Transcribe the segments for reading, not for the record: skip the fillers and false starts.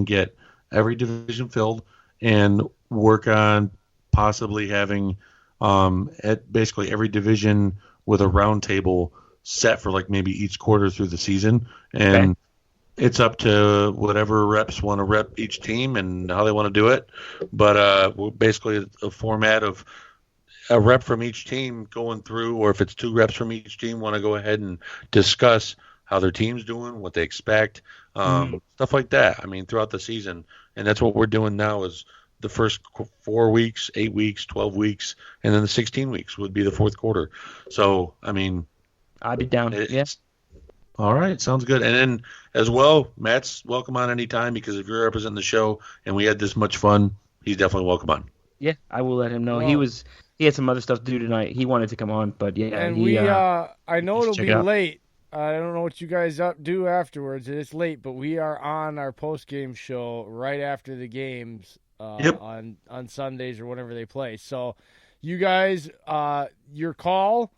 and get every division filled and work on possibly having at basically every division with a round table set for like maybe each quarter through the season. And it's up to whatever reps want to rep each team and how they want to do it. But basically a format of a rep from each team going through, or if it's 2 reps from each team, want to go ahead and discuss how their team's doing, what they expect, stuff like that. I mean, throughout the season. And that's what we're doing now is the first 4 weeks, 8 weeks, 12 weeks, and then the 16 weeks would be the fourth quarter. So, I mean, I'd be down. Yes. All right. Sounds good. And then as well, Matt's welcome on anytime because if you're representing the show and we had this much fun, he's definitely welcome on. Yeah, I will let him know. Well, he had some other stuff to do tonight. He wanted to come on, but yeah. And I know it'll be late. I don't know what you guys do afterwards. It's late, but we are on our post-game show right after the games on Sundays or whenever they play. So you guys, your call,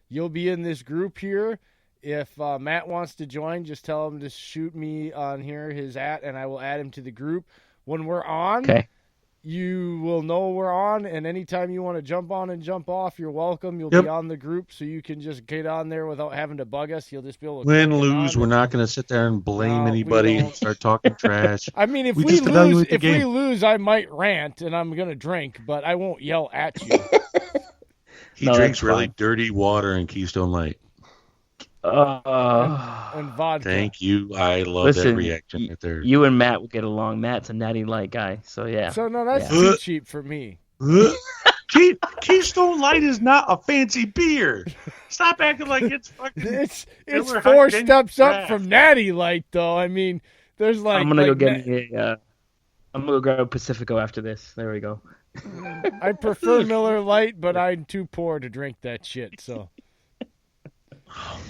you'll be in this group here. If Matt wants to join, just tell him to shoot me on here his and I will add him to the group. When we're on, you will know we're on, and anytime you want to jump on and jump off, you're welcome. You'll be on the group, so you can just get on there without having to bug us. You'll just be able to win, lose. We're not going to sit there and blame anybody and start talking trash. I mean, if we lose, I might rant and I'm going to drink, but I won't yell at you. He drinks really dirty water and Keystone Light. And vodka. Thank you. I love that reaction right there. You and Matt will get along. Matt's a Natty Light guy, so yeah. So no, that's too cheap for me. Keystone Light is not a fancy beer. Stop acting like it's fucking. It's 4 steps up from Natty Light, though. I mean, there's like. I'm gonna go get me I'm gonna go grab Pacifico after this. There we go. I prefer Miller Lite, but I'm too poor to drink that shit. So.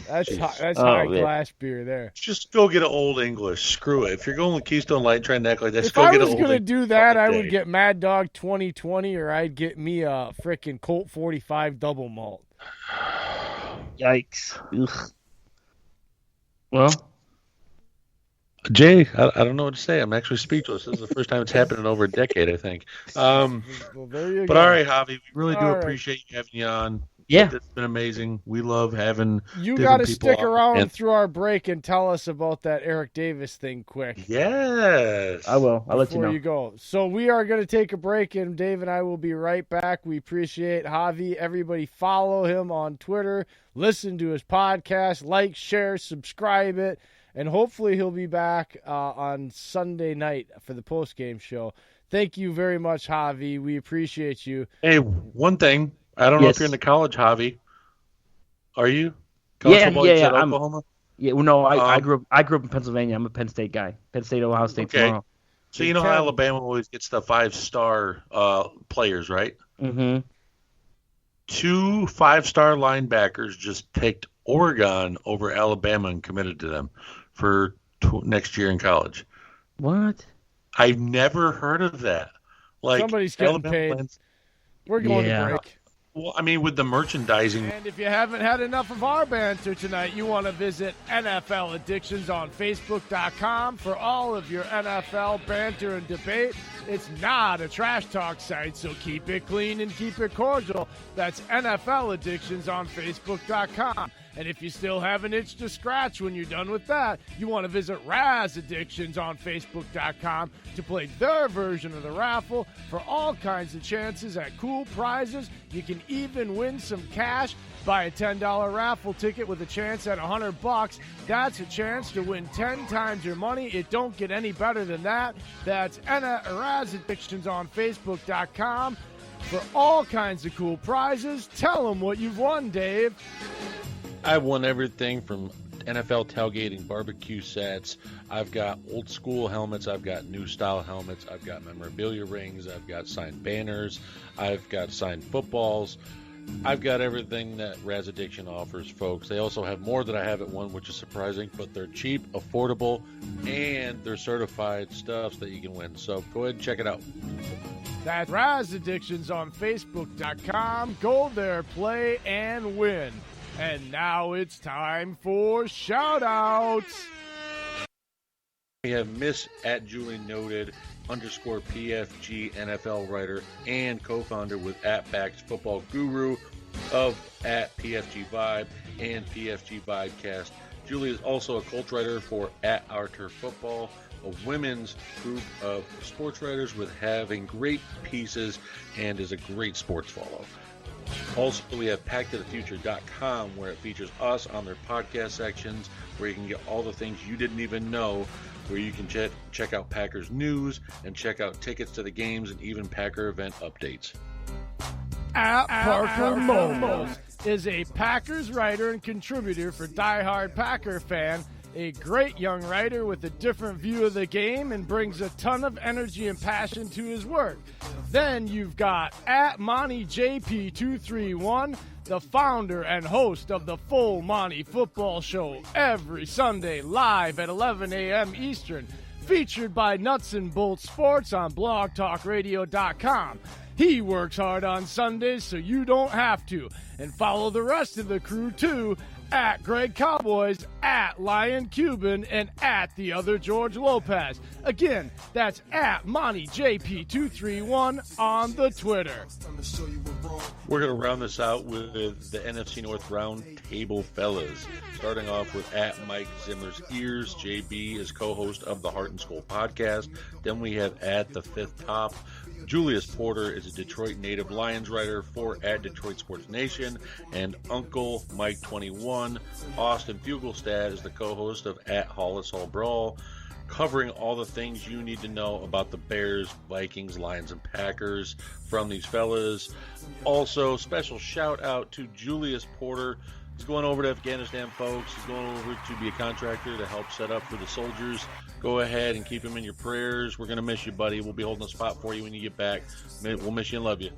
That's high class beer there. Just go get an Old English. Screw it. If you're going with Keystone Light and trying to act like that, if I was going to do that, I would get Mad Dog 2020 or I'd get me a freaking Colt 45 double malt. Yikes. Ugh. Well, Jay, I don't know what to say. I'm actually speechless. This is the first time it's happened in over a decade, I think. Well, there you go. But all right, Javi, we really do appreciate you having you on. Yeah. It's been amazing. We love having you got to stick around through our break and tell us about that Eric Davis thing quick. Yes. I will. I'll let you know. Before you go. So we are going to take a break, and Dave and I will be right back. We appreciate Javi. Everybody follow him on Twitter. Listen to his podcast. Like, share, subscribe it. And hopefully he'll be back on Sunday night for the post-game show. Thank you very much, Javi. We appreciate you. Hey, one thing. I don't know if you're into college, Javi. Are you? College football, yeah. Oklahoma? Yeah, well, no, I grew up in Pennsylvania. I'm a Penn State guy. Penn State, Ohio State tomorrow. So you know how Alabama always gets the 5-star players, right? Mm-hmm. 2 5-star linebackers just picked Oregon over Alabama and committed to them for next year in college. What? I've never heard of that. Like somebody's getting paid. We're going to break. Well, I mean, with the merchandising. And if you haven't had enough of our banter tonight, you want to visit NFL Addictions on Facebook.com for all of your NFL banter and debate. It's not a trash talk site, so keep it clean and keep it cordial. That's NFL Addictions on Facebook.com. And if you still have an itch to scratch when you're done with that, you want to visit Raz Addictions on Facebook.com to play their version of the raffle for all kinds of chances at cool prizes. You can even win some cash. Buy a $10 raffle ticket with a chance at $100. That's a chance to win 10 times your money. It don't get any better than that. That's Raz Addictions on Facebook.com for all kinds of cool prizes. Tell them what you've won, Dave. I've won everything from NFL tailgating barbecue sets. I've got old school helmets. I've got new style helmets. I've got memorabilia rings. I've got signed banners. I've got signed footballs. I've got everything that Raz Addiction offers, folks. They also have more that I haven't won, which is surprising, but they're cheap, affordable, and they're certified stuffs that you can win. So go ahead and check it out. That's Raz Addictions on Facebook.com. Go there, play, and win. And now it's time for shout-outs. We have Miss at Julie Noted _PFG NFL writer and co-founder with at Backs Football Guru of at PFG Vibe and PFG Vibecast. Julie is also a cult writer for at Our Turf Football, a women's group of sports writers with having great pieces and is a great sports follow. Also, we have PackToTheFuture.com, where it features us on their podcast sections, where you can get all the things you didn't even know, where you can check out Packers news and check out tickets to the games and even Packer event updates. At Parker Momos is a Packers writer and contributor for Die Hard Packer Fan, a great young writer with a different view of the game and brings a ton of energy and passion to his work. Then you've got at Monty JP231, the founder and host of the Full Monty Football Show every Sunday live at 11 a.m. Eastern, featured by Nuts and Bolts Sports on blogtalkradio.com. He works hard on Sundays so you don't have to. And follow the rest of the crew too at Greg Cowboys, at Lion Cuban, and at the other George Lopez. Again, that's at Monty JP231 on the Twitter. We're going to round this out with the NFC North Round Table Fellas. Starting off with at Mike Zimmer's Ears. JB is co-host of the Heart and Skull podcast. Then we have at the Fifth Top. Julius Porter is a Detroit native Lions writer for at Detroit Sports Nation, and Uncle Mike 21. Austin Fugelstad is the co-host of at Hollis Hall Brawl, covering all the things you need to know about the Bears, Vikings, Lions, and Packers from these fellas. Also, special shout out to Julius Porter. He's going over to Afghanistan, folks. He's going over to be a contractor to help set up for the soldiers. Go ahead and keep him in your prayers. We're going to miss you, buddy. We'll be holding a spot for you when you get back. We'll miss you and love you.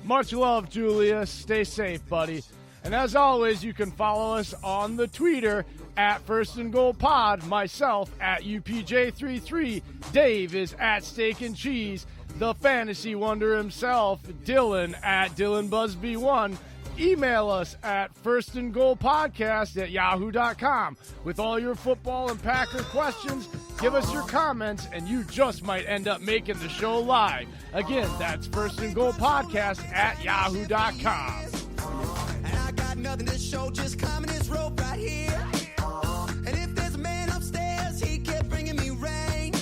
Much love, Julius. Stay safe, buddy. And as always, you can follow us on the Twitter at First and Goal Pod, myself at UPJ33, Dave is at Steak and Cheese, the fantasy wonder himself, Dylan at DylanBusby1. Email us at firstandgoalpodcast@yahoo.com with all your football and Packer questions. Give us your comments, and you just might end up making the show live. Again, that's firstandgoalpodcast@yahoo.com. And I got nothing to show, just climbing this rope right here. And if there's a man upstairs, he kept bringing me rain.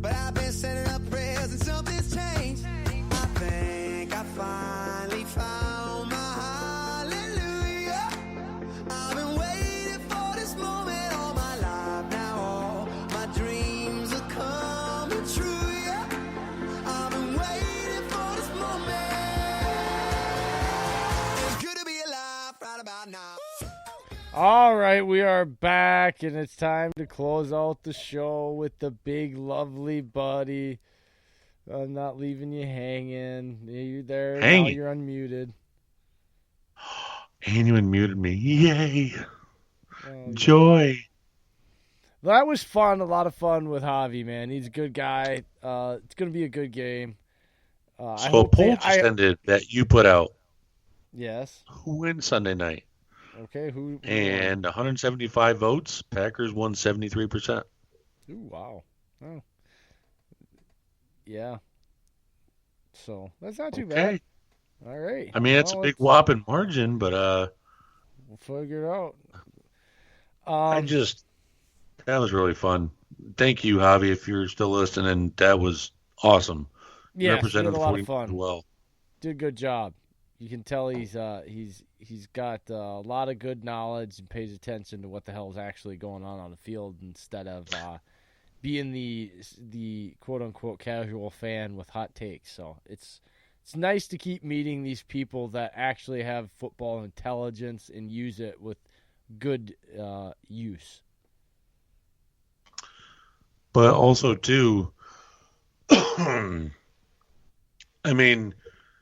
But I've been sending up prayers and something's changed. I think I finally found my hallelujah. I've been waiting for this moment all my life now. All my dreams are coming true, yeah. I've been waiting for this moment. It's good to be alive right about now. All right, we are back, and it's time to close out the show with the big, lovely buddy. I'm not leaving you hanging. You're there. Hanging. Now you're unmuted. And you unmuted me. Yay. Oh, Joy. that was fun. A lot of fun with Javi, man. He's a good guy. It's going to be a good game. So a poll just ended that you put out. Yes. Who wins Sunday night? Okay. Who? And 175 votes. Packers won 73%. Ooh, wow. Oh. Yeah. So that's not too bad. All right. I mean, it's a big whopping margin, but we'll figure it out. That was really fun. Thank you, Javi, if you're still listening. That was awesome. Yeah, represented a the lot 40 of fun. well. Did a good job. You can tell he's got a lot of good knowledge and pays attention to what the hell is actually going on the field instead of being the quote unquote casual fan with hot takes. So it's nice to keep meeting these people that actually have football intelligence and use it with good use. But also too, I mean,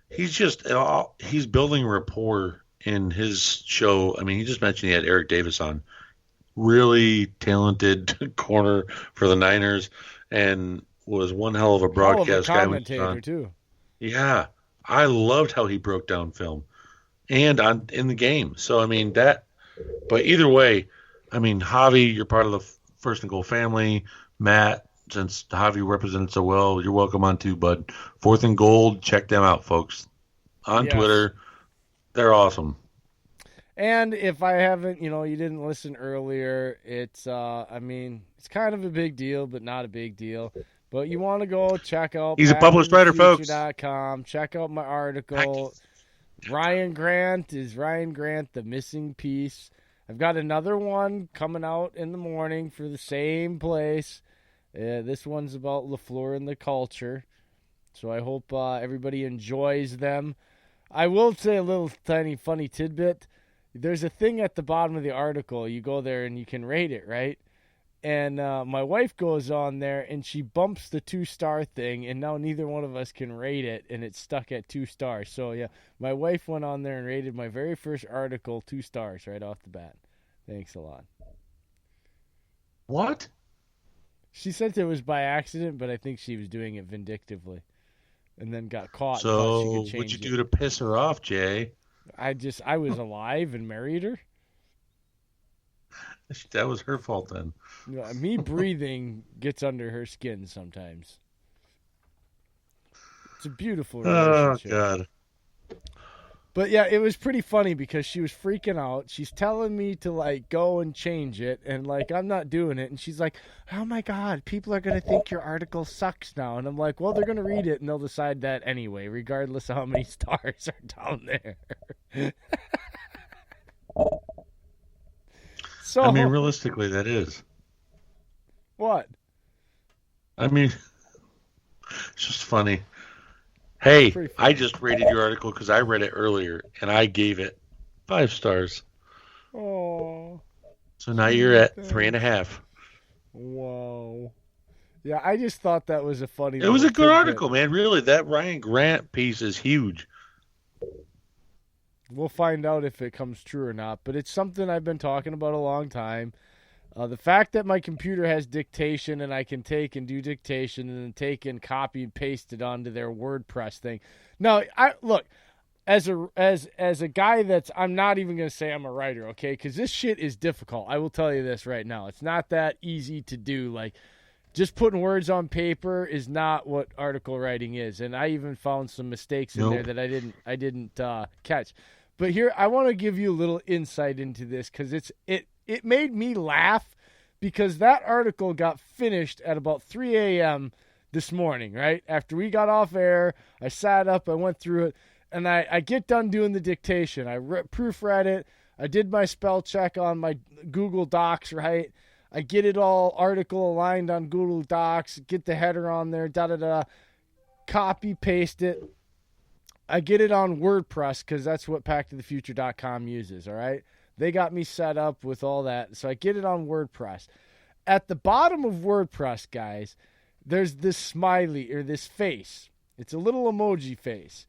he's building rapport in his show. I mean, he just mentioned he had Eric Davis on. Really talented corner for the Niners, and was one hell of a broadcast guy. Commentator too. Yeah, I loved how he broke down film and in the game. So I mean that. But either way, I mean, Javi, you're part of the First and Goal family. Matt, since Javi represented so well, you're welcome on too, bud. Fourth and Gold, check them out, folks. On Yes. Twitter, they're awesome. And if I haven't, you didn't listen earlier, it's it's kind of a big deal, but not a big deal. But you want to go check out He's a published writer, folks. backtothefuture.com. Check out my article. Ryan Grant, The Missing Piece. I've got another one coming out in the morning for the same place. This one's about LaFleur and the culture. So I hope everybody enjoys them. I will say a little tiny funny tidbit. There's a thing at the bottom of the article. You go there and you can rate it, right? And my wife goes on there and she bumps the 2-star thing, and now neither one of us can rate it, and it's stuck at 2 stars. So, yeah, my wife went on there and rated my very first article 2 stars right off the bat. Thanks a lot. What? She said it was by accident, but I think she was doing it vindictively and then got caught. So, what'd you do to piss her off, Jay? I was alive and married her. That was her fault then. Me breathing gets under her skin sometimes. It's a beautiful relationship. Oh, God. But, yeah, it was pretty funny because she was freaking out. She's telling me to, go and change it, and, I'm not doing it. And she's like, oh, my God, people are going to think your article sucks now. And I'm like, well, they're going to read it, and they'll decide that anyway, regardless of how many stars are down there. So, I mean, realistically, that is. What? I mean, it's just funny. Hey, I just rated your article because I read it earlier, and I gave it 5 stars. Oh. So now you're at 3.5. Wow. Yeah, I just thought that was a funny. It was a good article, man. Really, that Ryan Grant piece is huge. We'll find out if it comes true or not, but it's something I've been talking about a long time. The fact that my computer has dictation and I can take and do dictation and then take and copy and paste it onto their WordPress thing. Now, look, as a guy I'm not even going to say I'm a writer, okay? Because this shit is difficult. I will tell you this right now. It's not that easy to do. Just putting words on paper is not what article writing is, and I even found some mistakes in there that I didn't catch. But here, I want to give you a little insight into this because it made me laugh because that article got finished at about 3 a.m. this morning, right? After we got off air, I sat up, I went through it, and I get done doing the dictation. I proofread it. I did my spell check on my Google Docs, right? I get it all article aligned on Google Docs, get the header on there, copy, paste it. I get it on WordPress because that's what backtothefuture.com uses, all right? They got me set up with all that, so I get it on WordPress. At the bottom of WordPress, guys, there's this smiley or this face. It's a little emoji face,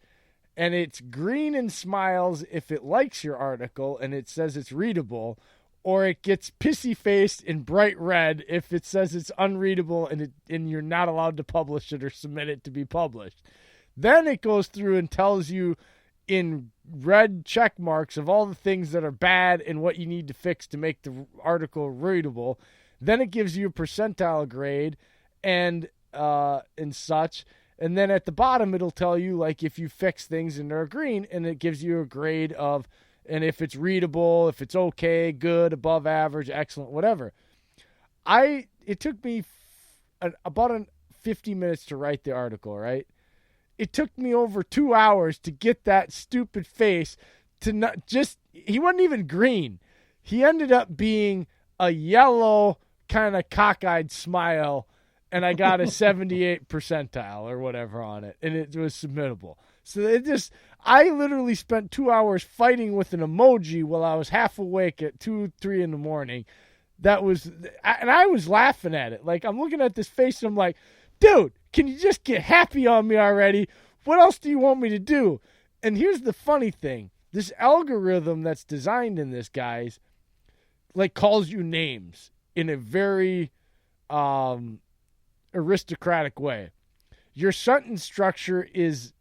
and it's green and smiles if it likes your article and it says it's readable, or it gets pissy-faced in bright red if it says it's unreadable and you're not allowed to publish it or submit it to be published. Then it goes through and tells you in red check marks of all the things that are bad and what you need to fix to make the article readable. Then it gives you a percentile grade and such. And then at the bottom, it'll tell you if you fix things and they're green, and it gives you a grade of, and if it's readable, if it's okay, good, above average, excellent, whatever. It took me about 50 minutes to write the article, right? It took me over 2 hours to get that stupid face to not he wasn't even green. He ended up being a yellow kind of cockeyed smile, and I got a 78 percentile or whatever on it, and it was submittable. So I literally spent 2 hours fighting with an emoji while I was half awake at 2, 3 in the morning. And I was laughing at it. I'm looking at this face and I'm like, dude, can you just get happy on me already? What else do you want me to do? And here's the funny thing. This algorithm that's designed in this, guys, calls you names in a very aristocratic way. Your sentence structure is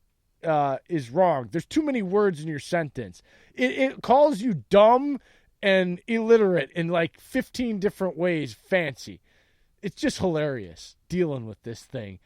wrong. There's too many words in your sentence. It calls you dumb and illiterate in 15 different ways, fancy. it's just hilarious dealing with this thing.